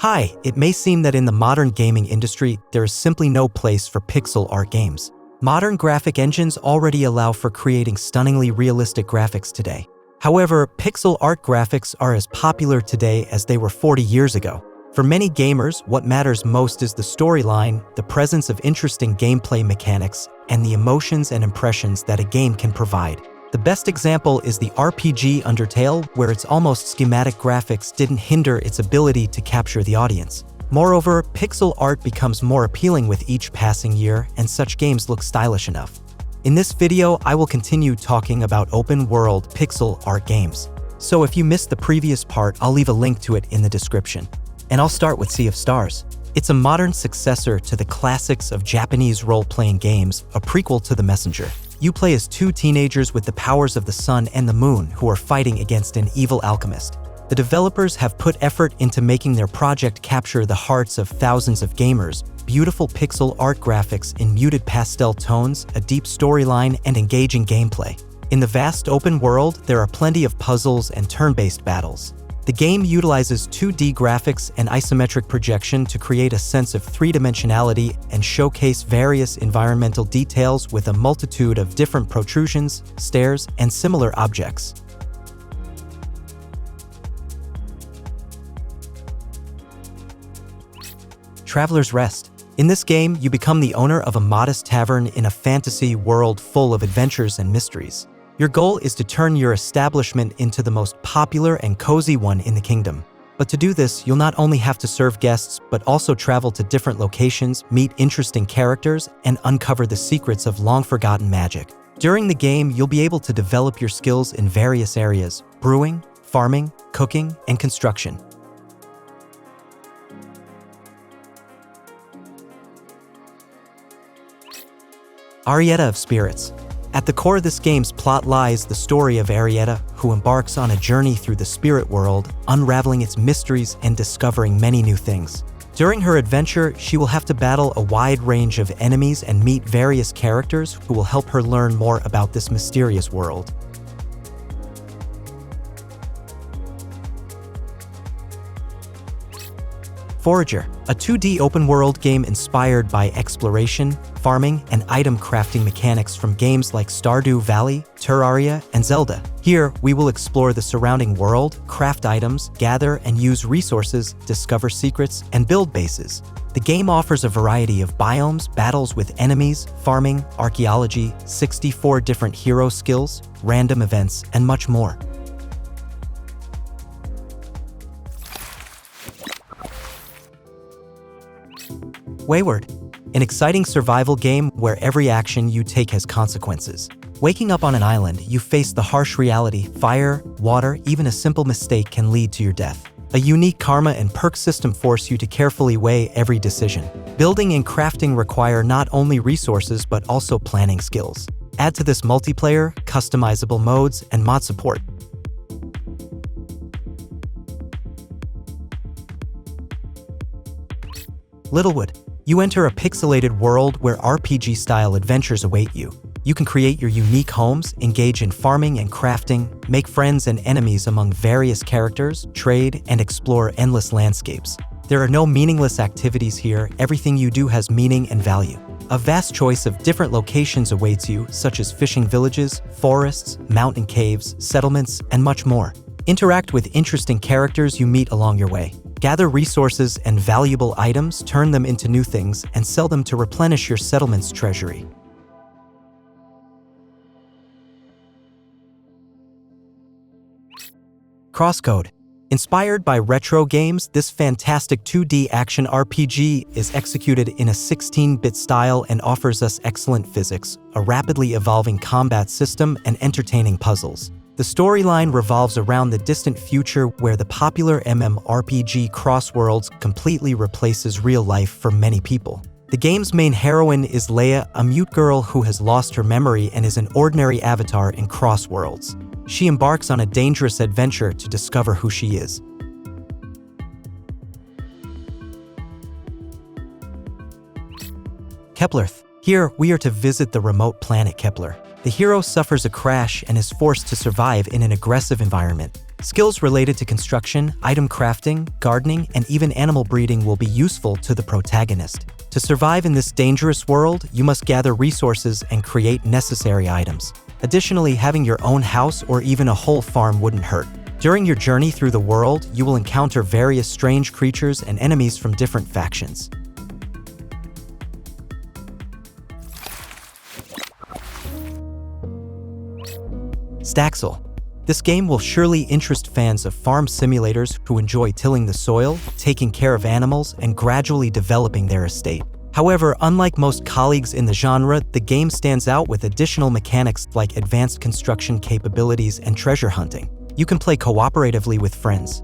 Hi, it may seem that in the modern gaming industry, there is simply no place for pixel art games. Modern graphic engines already allow for creating stunningly realistic graphics today. However, pixel art graphics are as popular today as they were 40 years ago. For many gamers, what matters most is the storyline, the presence of interesting gameplay mechanics, and the emotions and impressions that a game can provide. The best example is the RPG Undertale, where its almost schematic graphics didn't hinder its ability to capture the audience. Moreover, pixel art becomes more appealing with each passing year, and such games look stylish enough. In this video, I will continue talking about open-world pixel art games. So if you missed the previous part, I'll leave a link to it in the description. And I'll start with Sea of Stars. It's a modern successor to the classics of Japanese role-playing games, a prequel to The Messenger. You play as two teenagers with the powers of the sun and the moon who are fighting against an evil alchemist. The developers have put effort into making their project capture the hearts of thousands of gamers, beautiful pixel art graphics in muted pastel tones, a deep storyline, and engaging gameplay. In the vast open world, there are plenty of puzzles and turn-based battles. The game utilizes 2D graphics and isometric projection to create a sense of three-dimensionality and showcase various environmental details with a multitude of different protrusions, stairs, and similar objects. Traveler's Rest. In this game, you become the owner of a modest tavern in a fantasy world full of adventures and mysteries. Your goal is to turn your establishment into the most popular and cozy one in the kingdom. But to do this, you'll not only have to serve guests, but also travel to different locations, meet interesting characters, and uncover the secrets of long-forgotten magic. During the game, you'll be able to develop your skills in various areas: brewing, farming, cooking, and construction. Arietta of Spirits. At the core of this game's plot lies the story of Arietta, who embarks on a journey through the spirit world, unraveling its mysteries and discovering many new things. During her adventure, she will have to battle a wide range of enemies and meet various characters who will help her learn more about this mysterious world. Forager, a 2D open-world game inspired by exploration, farming, and item crafting mechanics from games like Stardew Valley, Terraria, and Zelda. Here, we will explore the surrounding world, craft items, gather and use resources, discover secrets, and build bases. The game offers a variety of biomes, battles with enemies, farming, archaeology, 64 different hero skills, random events, and much more. Wayward, an exciting survival game where every action you take has consequences. Waking up on an island, you face the harsh reality: fire, water, even a simple mistake can lead to your death. A unique karma and perk system force you to carefully weigh every decision. Building and crafting require not only resources but also planning skills. Add to this multiplayer, customizable modes, and mod support. Littlewood. You enter a pixelated world where RPG-style adventures await you. You can create your unique homes, engage in farming and crafting, make friends and enemies among various characters, trade, and explore endless landscapes. There are no meaningless activities here. Everything you do has meaning and value. A vast choice of different locations awaits you, such as fishing villages, forests, mountain caves, settlements, and much more. Interact with interesting characters you meet along your way. Gather resources and valuable items, turn them into new things, and sell them to replenish your settlement's treasury. CrossCode. Inspired by retro games, this fantastic 2D action RPG is executed in a 16-bit style and offers us excellent physics, a rapidly evolving combat system, and entertaining puzzles. The storyline revolves around the distant future where the popular MMORPG Crossworlds completely replaces real life for many people. The game's main heroine is Leia, a mute girl who has lost her memory and is an ordinary avatar in Crossworlds. She embarks on a dangerous adventure to discover who she is. Keplerth. Here, we are to visit the remote planet Keplerth. The hero suffers a crash and is forced to survive in an aggressive environment. Skills related to construction, item crafting, gardening, and even animal breeding will be useful to the protagonist. To survive in this dangerous world, you must gather resources and create necessary items. Additionally, having your own house or even a whole farm wouldn't hurt. During your journey through the world, you will encounter various strange creatures and enemies from different factions. Staxel. This game will surely interest fans of farm simulators who enjoy tilling the soil, taking care of animals, and gradually developing their estate. However, unlike most colleagues in the genre, the game stands out with additional mechanics like advanced construction capabilities and treasure hunting. You can play cooperatively with friends.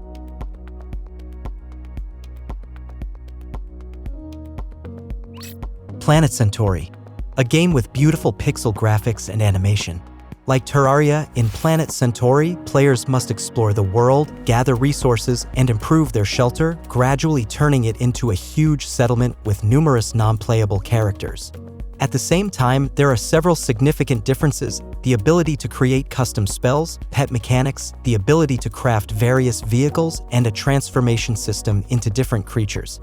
Planet Centauri, a game with beautiful pixel graphics and animation. Like Terraria, in Planet Centauri, players must explore the world, gather resources, and improve their shelter, gradually turning it into a huge settlement with numerous non-playable characters. At the same time, there are several significant differences: the ability to create custom spells, pet mechanics, the ability to craft various vehicles, and a transformation system into different creatures.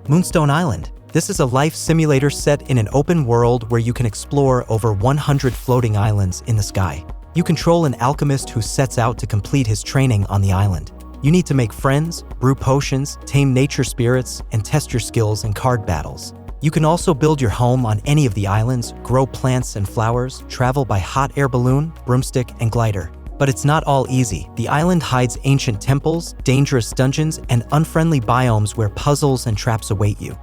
Moonstone Island. This is a life simulator set in an open world where you can explore over 100 floating islands in the sky. You control an alchemist who sets out to complete his training on the island. You need to make friends, brew potions, tame nature spirits, and test your skills in card battles. You can also build your home on any of the islands, grow plants and flowers, travel by hot air balloon, broomstick, and glider. But it's not all easy. The island hides ancient temples, dangerous dungeons, and unfriendly biomes where puzzles and traps await you.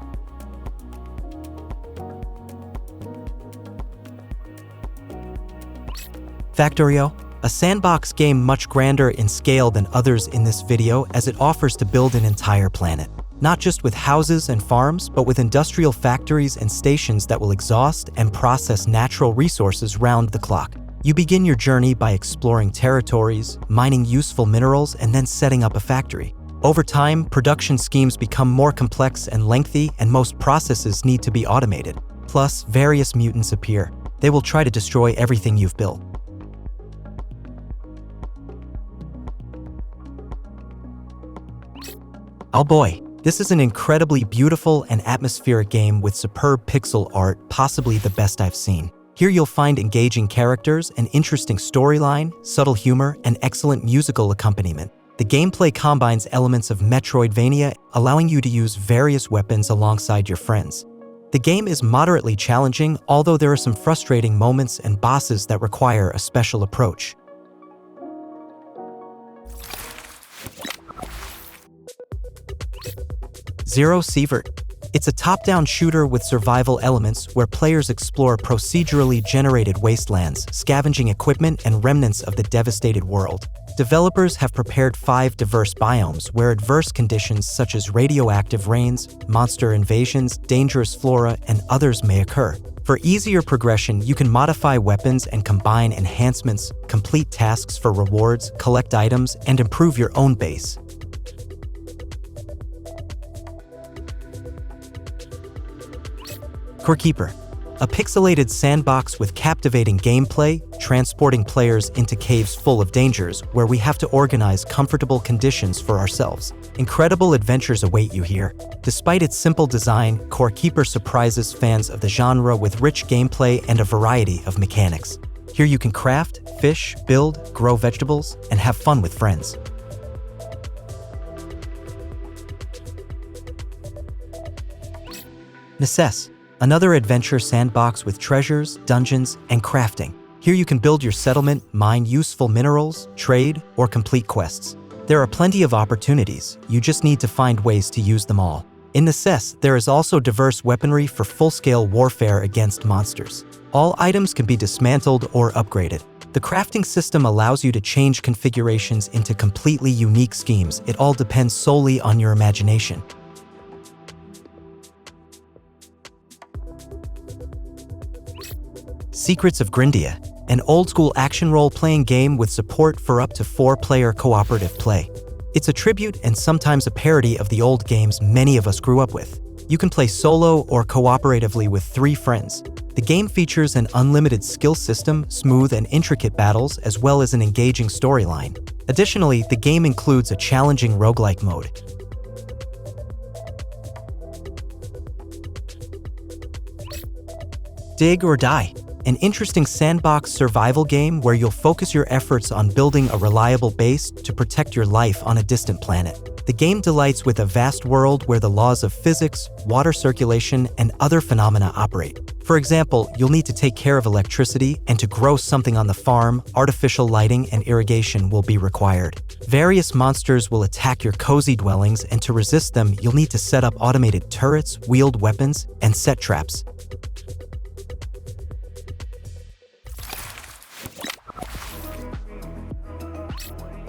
Factorio, a sandbox game much grander in scale than others in this video, as it offers to build an entire planet. Not just with houses and farms, but with industrial factories and stations that will exhaust and process natural resources round the clock. You begin your journey by exploring territories, mining useful minerals, and then setting up a factory. Over time, production schemes become more complex and lengthy, and most processes need to be automated. Plus, various mutants appear. They will try to destroy everything you've built. Owlboy. This is an incredibly beautiful and atmospheric game with superb pixel art, possibly the best I've seen. Here you'll find engaging characters, an interesting storyline, subtle humor, and excellent musical accompaniment. The gameplay combines elements of Metroidvania, allowing you to use various weapons alongside your friends. The game is moderately challenging, although there are some frustrating moments and bosses that require a special approach. Sievert. It's a top-down shooter with survival elements where players explore procedurally generated wastelands, scavenging equipment and remnants of the devastated world. Developers have prepared 5 diverse biomes where adverse conditions such as radioactive rains, monster invasions, dangerous flora, and others may occur. For easier progression, you can modify weapons and combine enhancements, complete tasks for rewards, collect items, and improve your own base. Keeper, a pixelated sandbox with captivating gameplay, transporting players into caves full of dangers where we have to organize comfortable conditions for ourselves. Incredible adventures await you here. Despite its simple design, Keeper surprises fans of the genre with rich gameplay and a variety of mechanics. Here you can craft, fish, build, grow vegetables, and have fun with friends. Necesse. Another adventure sandbox with treasures, dungeons, and crafting. Here you can build your settlement, mine useful minerals, trade, or complete quests. There are plenty of opportunities, you just need to find ways to use them all. In Necesse, there is also diverse weaponry for full-scale warfare against monsters. All items can be dismantled or upgraded. The crafting system allows you to change configurations into completely unique schemes. It all depends solely on your imagination. Secrets of Grindea, an old-school action role-playing game with support for up to 4-player cooperative play. It's a tribute and sometimes a parody of the old games many of us grew up with. You can play solo or cooperatively with 3 friends. The game features an unlimited skill system, smooth and intricate battles, as well as an engaging storyline. Additionally, the game includes a challenging roguelike mode. Dig or Die, an interesting sandbox survival game where you'll focus your efforts on building a reliable base to protect your life on a distant planet. The game delights with a vast world where the laws of physics, water circulation, and other phenomena operate. For example, you'll need to take care of electricity, and to grow something on the farm, artificial lighting and irrigation will be required. Various monsters will attack your cozy dwellings, and to resist them, you'll need to set up automated turrets, wield weapons, and set traps.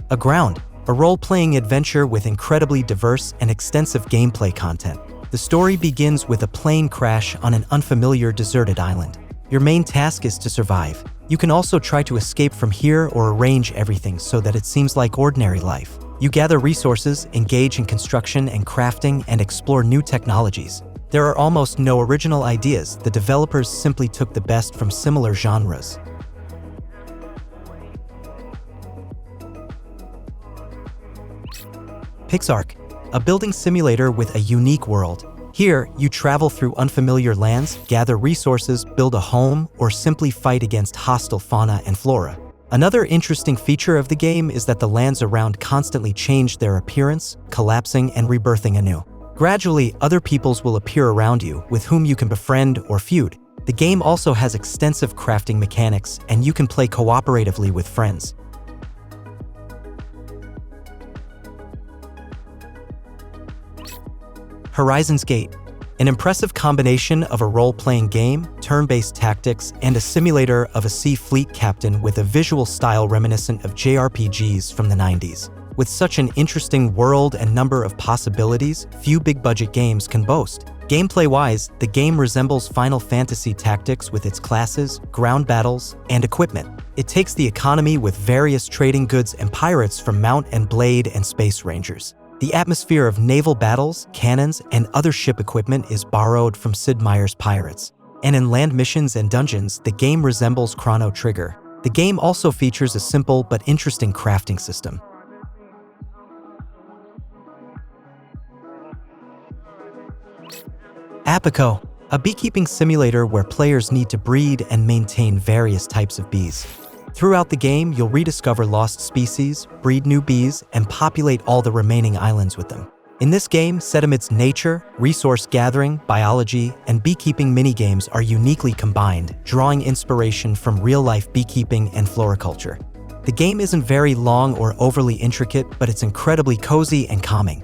Aground, a role-playing adventure with incredibly diverse and extensive gameplay content. The story begins with a plane crash on an unfamiliar deserted island. Your main task is to survive. You can also try to escape from here or arrange everything so that it seems like ordinary life. You gather resources, engage in construction and crafting, and explore new technologies. There are almost no original ideas. The developers simply took the best from similar genres. PixARK, a building simulator with a unique world. Here, you travel through unfamiliar lands, gather resources, build a home, or simply fight against hostile fauna and flora. Another interesting feature of the game is that the lands around constantly change their appearance, collapsing and rebirthing anew. Gradually, other peoples will appear around you, with whom you can befriend or feud. The game also has extensive crafting mechanics, and you can play cooperatively with friends. Horizon's Gate, an impressive combination of a role-playing game, turn-based tactics, and a simulator of a sea fleet captain with a visual style reminiscent of JRPGs from the 90s. With such an interesting world and number of possibilities, few big-budget games can boast. Gameplay-wise, the game resembles Final Fantasy Tactics with its classes, ground battles, and equipment. It takes the economy with various trading goods and pirates from Mount and Blade and Space Rangers. The atmosphere of naval battles, cannons, and other ship equipment is borrowed from Sid Meier's Pirates. And in land missions and dungeons, the game resembles Chrono Trigger. The game also features a simple but interesting crafting system. APICO, a beekeeping simulator where players need to breed and maintain various types of bees. Throughout the game, you'll rediscover lost species, breed new bees, and populate all the remaining islands with them. In this game, set amidst nature, resource gathering, biology, and beekeeping minigames are uniquely combined, drawing inspiration from real-life beekeeping and floriculture. The game isn't very long or overly intricate, but it's incredibly cozy and calming.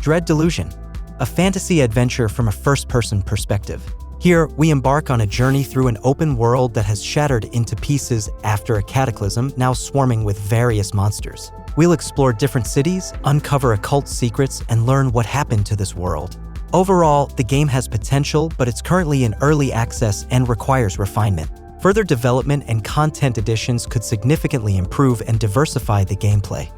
Dread Delusion, a fantasy adventure from a first-person perspective. Here, we embark on a journey through an open world that has shattered into pieces after a cataclysm, now swarming with various monsters. We'll explore different cities, uncover occult secrets, and learn what happened to this world. Overall, the game has potential, but it's currently in early access and requires refinement. Further development and content additions could significantly improve and diversify the gameplay.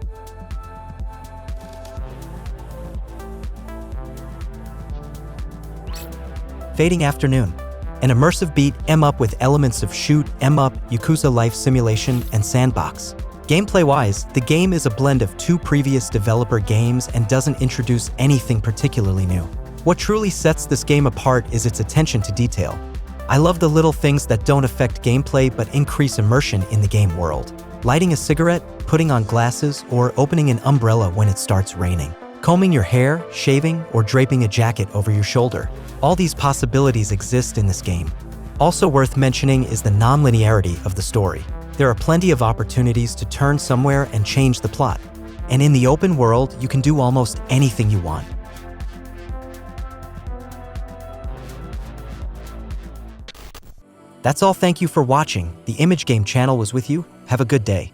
Fading Afternoon, an immersive beat 'em up with elements of shoot 'em up, Yakuza life simulation, and sandbox. Gameplay-wise, the game is a blend of 2 previous developer games and doesn't introduce anything particularly new. What truly sets this game apart is its attention to detail. I love the little things that don't affect gameplay but increase immersion in the game world. Lighting a cigarette, putting on glasses, or opening an umbrella when it starts raining. Combing your hair, shaving, or draping a jacket over your shoulder. All these possibilities exist in this game. Also worth mentioning is the non-linearity of the story. There are plenty of opportunities to turn somewhere and change the plot. And in the open world, you can do almost anything you want. That's all. Thank you for watching. The Image Game channel was with you. Have a good day.